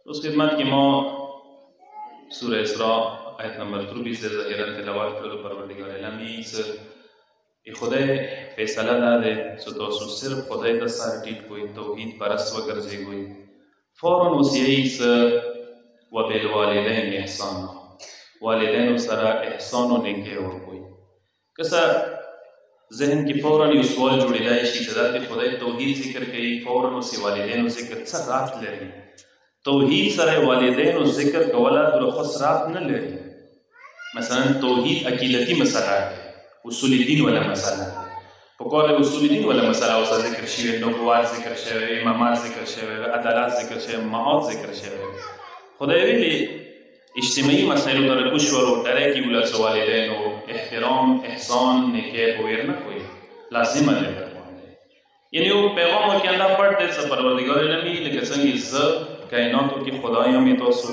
उस खिदमत की मो सूरह इसरा आयत नंबर 23 से ज़ाहिरन तिलावत करो परवरदिगार आलमी से खुदा फैसला दे सो तो सिर्फ खुदा द सार्टिट कोई तौहीद परस्त वगर जे कोई फौरन उसी से व बिल वालिदैन ihsan वालिदैन सरा ihsan ने के और कोई कसा जहन की फौरन ये सवाल जुड़ जाए शी ज़ात खुदा तौहीद जिक्र कई फौरन उसी वालिदैन जिक्र सरात ले तौहीद सरे वालिदैन जिक्र कवला दुरखस रात न ले मसलन तौहीद अकीदती मसला है उसूली दीन वाला मसला है पकोले उसूली दीन वाला मसला उसा जिक्र शवे नबुवात जिक्र शवे इमामात जिक्र शवे अदालत जिक्र शवे माहौल जिक्र शवे खुदा वेली इज्तिमाई मसाइल दर कुशवर डरे की उला वालिदैन एहतराम एहसान नेके बोयर न कोई लाजिम है यानी वो पैगाम के अंदर पढ़ते सब परवरदिगार आलमी लेकिन संगी ज कायनातों की खुदायां में तो सो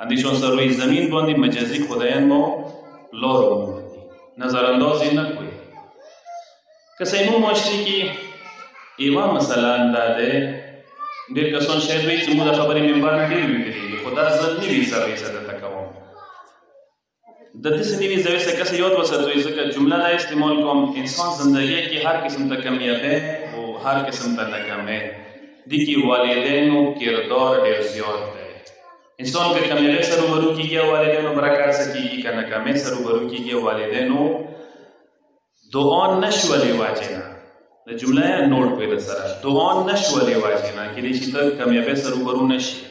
अंदिशों से रोई जमीन बंदी मजाजी खुदायां मो लोरो नजरअंदाज न कोई कसैमो माशरी की एवा मसला अंदाजे देर कसन शायद वही चमुदा खबरें मेंबर न देर भी करेगी खुदा जल्दी भी सभी सदा तकवाम दत्ती सनी भी जैसे से कैसे याद वसा तो इसका जुमला ना इस्तेमाल कम इंसान जिंदगी की हर किस्म तक कमियां वो हर किस्म तक नाकाम है दिकी वालिदैन किरदार ढेर ज़्यादा है इंसान के कमियां सरूबरू की गया वालिदैन बरकत से की करना कमे सरूबरू की गया वालिदैन दुआ नशवले वाजना द जुमला नोट पे दसरा दुआ नशवले वाजना कि रिश्ते तक कमियां सरूबरू नशी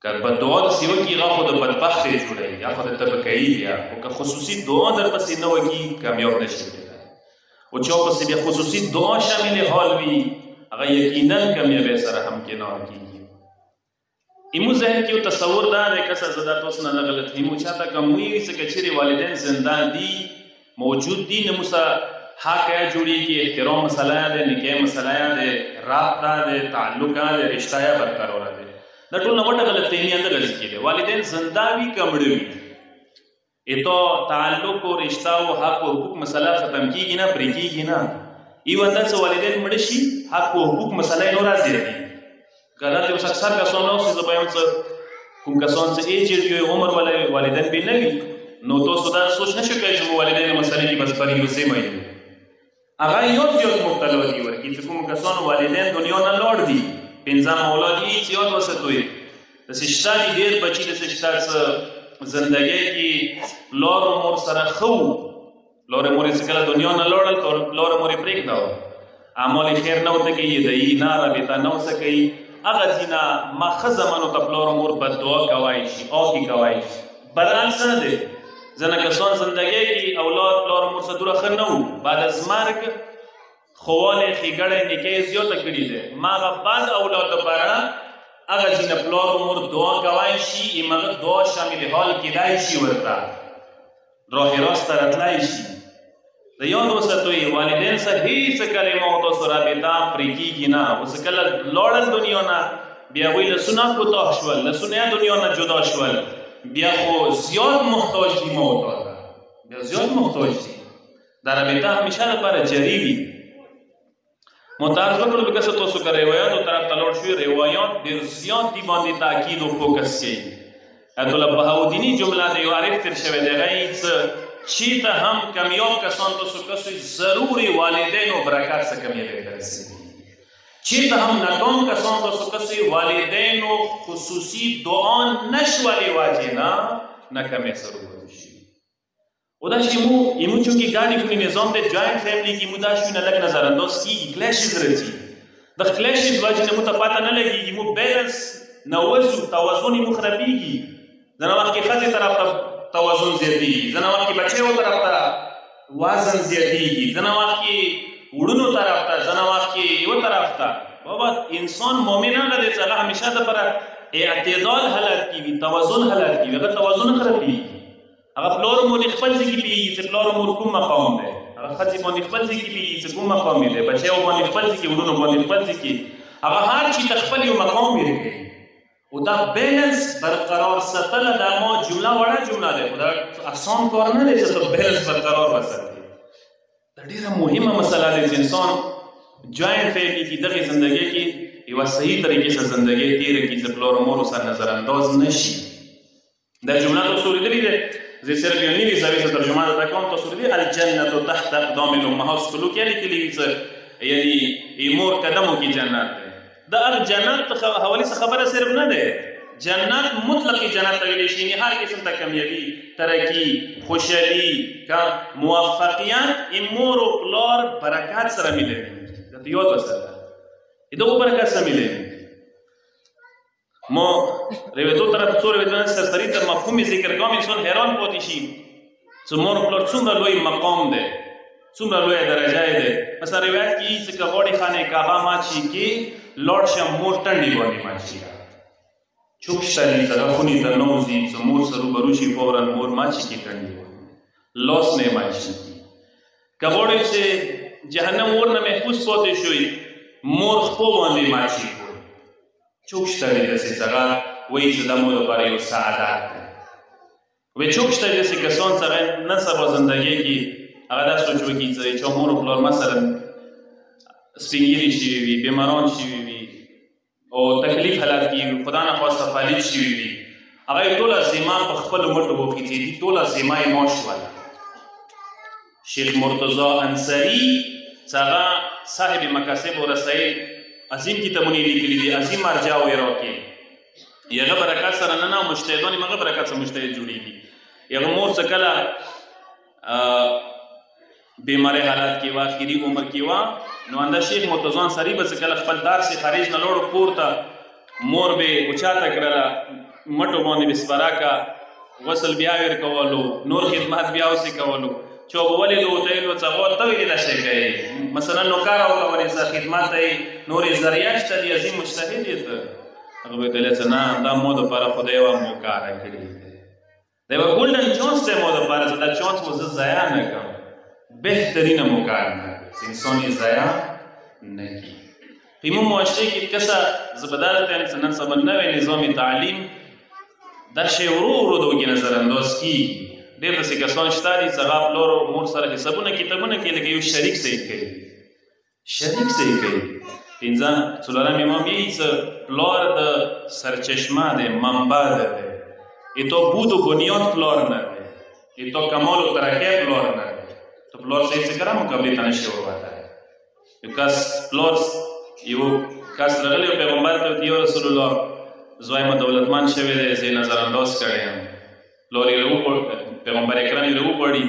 कर बदुआ सिवा की गा खुद बदबख्त जुड़े या खुद तबकई या और खसूसी दुआ दर बस न वगी कामयाब नशे वो चौक से भी खसूसी दुआ शामिल हाल भी अगर यकीनन कामयाब सर हम के ना की इमु जहन की तसव्वुर दार है कसा ज़दा तो उसने गलत ही मुझा तक कमुई से कचरे वालिदैन जिंदा दी मौजूद दी नमुसा हक है जुड़ी की एहतराम मसला दे निकाह मसला दे राबता दे ताल्लुका दे रिश्ता बरकरार दे द टोल न वट गलत फहमी अंदर लगी के वालिदैन जिंदा भी कमड़े ये तो ताल्लुक और रिश्ता और हक और हुकूक मसला खत्म की ना ब्रेकी ना ये वंदा से वालिदैन मड़शी हक और हुकूक मसला नो राजी रहती गलत है अक्सर का सोना से जबायम से कुम का सोन से एज जो उम्र वाले वालिदैन भी नहीं नो तो सुधा सोच न शके जो वालिदैन मसले की बस पर उसे मई अगर यो जो मुक्तलो की वर की कुम का सोन वालिदैन दुनिया न लौट दी पिंजा मौलादी चियों वसत हुए दसिश्ता की देर बची दसिश्ता से जिंदगी की लौर मोर सरा खू लौर मोरी से कला दुनिया न लौड़ल तो लौर मोरी ब्रेक दाओ आमोली खैर न होते कि ये दई ना रबिता न हो सके अगर जीना मखज़मन तब लौर मोर बददुआ गवाइश औ की गवाइश बदलान सन दे जना कसन जिंदगी की औलाद लौर मोर से दूर खन न बाद अज मार्ग خوال خیگڑ نکیز یو تکڑی دے ماغا بعد اولاد پارا اگر جن پلور امور دعا گوائشی ایماغ دعا شامل حال کدائشی ورطا روح راست رتلائشی دا یون روستوی والدین سا ہی سکلی موتو سرابطا پریکی کی نا وسکل لوڑل دنیا نا بیا وی لسنا کو تحشول لسنیا دنیا نا جدا شول بیا خو زیاد محتاج دی موتا بیا زیاد محتاج دی در رابطا ہمیشہ پارا جریبی متعرض بکر بکس تو سکر روایات و طرف تلوڑ شوی روایات دیر زیاد دی باندی تاکید و فوکس کی ادولا بہاودینی جملہ دے عارف تر شوی دے غیت چیتا ہم کمیاب کسان تو سکسوی ضروری والدین و برکات سے کمیاب کرسی چیتا ہم نکام کسان تو سکسوی والدین و خصوصی دعان نشوالی واجینا نکمی ضرور ودا شیمو ایمو چونکی گاڑی کنی نظام دے جوائنٹ فیملی کی مدا شوی نلگ نظر انداز کی کلیشز رہتی دا کلیشز واجی نمو تا پاتا نلگی ایمو بیلنس نوزو توازن ایمو خرابی کی زنا وقت کی خزی طرف تا توازن زیادی کی زنا وقت کی بچے ہو طرف تا وازن زیادی کی زنا وقت کی اڑنو طرف تا زنا وقت کی یو طرف تا بابا انسان مومنان لدے چلا ہمیشہ دا پر اعتدال حالات کی بھی توازن حالات کی بھی اگر توازن خرابی کی اگر پلور مون خپل ځکه پیږي چې پلور مون کوم مقام دی اگر خځې مون خپل ځکه پیږي چې کوم مقام دی بچو مون خپل ځکه ورونو مون خپل ځکه اگر هر چی تخپل یو مقام لري او دا بیلنس برقرار ساتل دا مو جمله وړه جمله ده دا آسان کار نه دی چې بیلنس برقرار وساتي دا ډیره مهمه مسله ده چې انسان جوائنٹ فیملی کی دغه زندگی کې یوه صحیح طریقې سره زندګۍ تېره کړي چې پلار او مور ورسره نظرانداز نه شي. دا جمله تاسو اورېدلې ده، زه صرف یو نوي زاویې څخه ترجمه درته کوم. تاسو اورېدلې الجنة تحت اقدام الامهات، سلوک یې لیکلي وي څه یعنې مور قدمو کې جنت دی. د هغه جنت حوالې څخه خبره صرف نه دی، جنت مطلقی جنت ته ویلی شي، یعنې هر قسم ته کامیابي، ترقي، خوشحالي، موفقیت یې مور و پلار برکت سره میلوي. درته یاد وساته د دغو برکت سره میلوي. ما روایتو طرف څو روایتونه سرسري تر مفهوم ذکر کوم، انسان حیران پاتې شي چې مور و پلار څومره لوی مقام دی، څومره لویه درجه دی. مثلا روایت کې چې که غواړې خانه کعبه مات شي کې لاړ شه مور ټنډې باندې مات شي، چوک شته دي هغه خونې ته نوځي چې مور سره روبرو شي فورا مور مات شي کې ټنډې باندې لاس نه مات شي. که غواړې چې جهنم اور نه محفوظ پاتې شوي مور خپو باندې مات شي، چوک شته دي داسې هغه وایي چې دا مو لپاره یو سعادت دی. وایي چوک شته دي داسې کسان چې هغه نن سبا زندګۍ کې هغه دا سوچ وکړي چې چا مور و پلار مثلا سپین ږیري شوي وي، بیماران شوي وي او تکلیف حالات کې خدا نه خواسته فالج شوي وي، هغه یې ټوله سیما په خپلو مټو وخیځي دي، ټوله سیما یې مات شوله. شیخ مرتضی انصاري چې هغه صاحب مکاسب و رسایل عظیم کتابونه یې لیکلي دي، عظیم مرجع و عراق کې، یې هغه برکت سره نه نه مجتهدان یې هغه برکت سره مجتهد جوړېږي. یې هغه مور څه کله بیماری حالات کې وه، اخري عمر کې وه، نو انده شیخ مرتضی انصاري به څه کله خپل دار سي خارج نه لوړو کور ته، مور به یې اوچاته کړله، مټو باندې به سپراکه غسل بیا یې ورکولو، نور خدمات بیا ورسې کولو. چې به ولې د ورته ویلو څه غوا ته ولې دا شی کوې، مثلا نوکاره ورته ولې څه خدمت ته یې نورې ذریعه شته دي، عظیم مجتهد یې ته. هغه به یې ویلی چې نه دا مو دپاره خدای یوه موکاره کړې دی، دا یوه ګولډن چانس دی مو دپاره چې دا چانس مو زه ضایع نه کړم. بهترینه موقع نه چې انسان یې ضایع نه کړي. په زموږ معاشرې کې کسه زه به دا درته وایم چې نن سبا نوی نظام تعلیم دا شی ورو ورو د هغې نظرانداز کېږي. ډېر داسې کسان شته دي چې هغه پلار او مور سره حسابونه کتابونه کوي لکه یو شریک صحیح کوي، شریک صحیح کوي. پنځه څلورم امام یې چې پلار د سرچشمه دی، منبع دی، ای تو بود و بنیاد پلار نه دی، ای تو کمال و ترقی پلار نه دی. تو پلار صحیح څه کړه مقابلې ته نشي وروتلی. یو کس پلار یو کس راغلی او پیغمبر ته ویلي یا رسول الله زوی مې دولتمند شوی دی، زه یې نظرانداز کړی یم. پلار یې پیغمبر اکرم یې راوغواړي،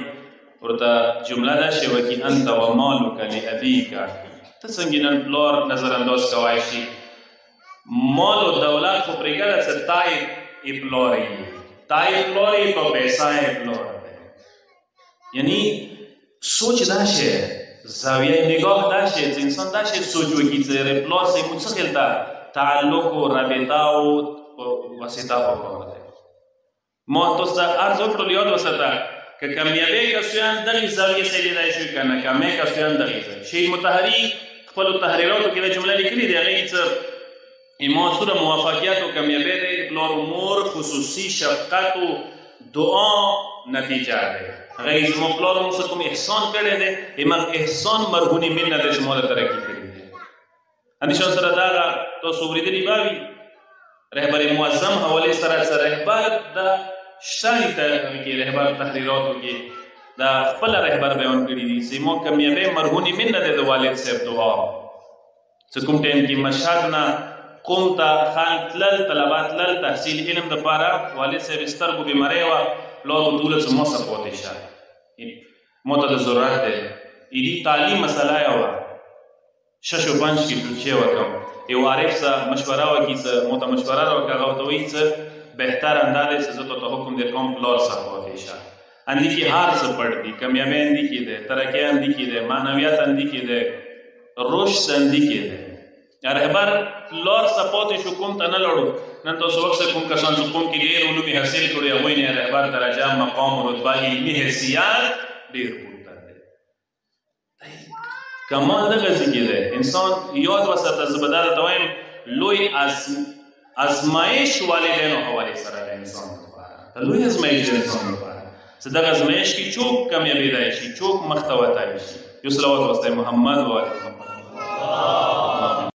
ورته جمله دا شی وکړي انت و مالک لابیک، ته څنګه نن پلار نظرانداز کوای شي؟ مال و دولت خو پرېږده چې تا یې پلار یې، تا یې پلار یې په پیسه یې پلار دی. یعنی سوچ دا شی، زاویه نگاه دا شی چې انسان دا شی سوچ وکړي چې پلار سره مو څه خلته تعلق و رابطه و واسطه پکار دی. ما تاسو ته عرض وکړلو یاد وساته که کامیابی کسیان دغې زاویې سره لیدلی شوي که ناکامۍ کسیان دغې ځای. شیخ مطهري خپلو تحریراتو کې دا جمله لیکلې دی، هغې چې موثور موفقیت و کامیابی دی پلار و مور خصوصي شفقت و دعا نتیجه دی. هغه زما پلار مو سره کوم احسان کړی دی، هماغه احسان مرهونې منت دی چې ما له ترقي کړي دی. همېشه سره دغه تاسو اورېدلي به وي رهبر معظم حوالې سره چې رهبر د شته کې رهبر تحریراتو کې د خپله رهبر بیان کړي دي چې زما کامیابۍ مرهونې منت دی د والد صاحب دعا. چې کوم ټایم کې مشهد نه قوم ته خلک تلل، طلبه تلل تحصیل علم دپاره، والد صاحب سترګو بیمارۍ وه، پلار ورته ویله چې ما څه پاتې شه، ما ته د ضرورت دی. ایدي تعلیم مسله یې وه، شش و پنج کې ټوچې وکړم، یو عارف څه مشوره وکړي چې ما ته مشوره راوکړه، هغه ورته وایي چې بهتر انده دی چې زه تا ته حکم در کوم پلار څه پاتې شه. اندي کې هر څه پټ دي، کامیابۍ اندي کې دی، ترقۍ اندي کې دی، معنویت اندي کې دی، رشد اندي کې دی. رهبر پلار څه پاتې شو کوم ته نه لړو. نن تاسو وخت کوم کسان چې کوم کې ډېر علوم حاصل کړي هغوی نه رهبر درجه مقام و رتبه علمي حیثیت ډېر پورته دی. کمال دغسې کې دی. انسان یاد وساته، زه به دا درته وایم لوی ازمایش والدینو حوالې سره د انسان لپاره، د لوی ازمایش د انسان لپاره چې دغه ازمایش کې څوک کامیابېدای شي، څوک مخ ته وتلی شي. یو صلوات واسطه محمد و آل محمد.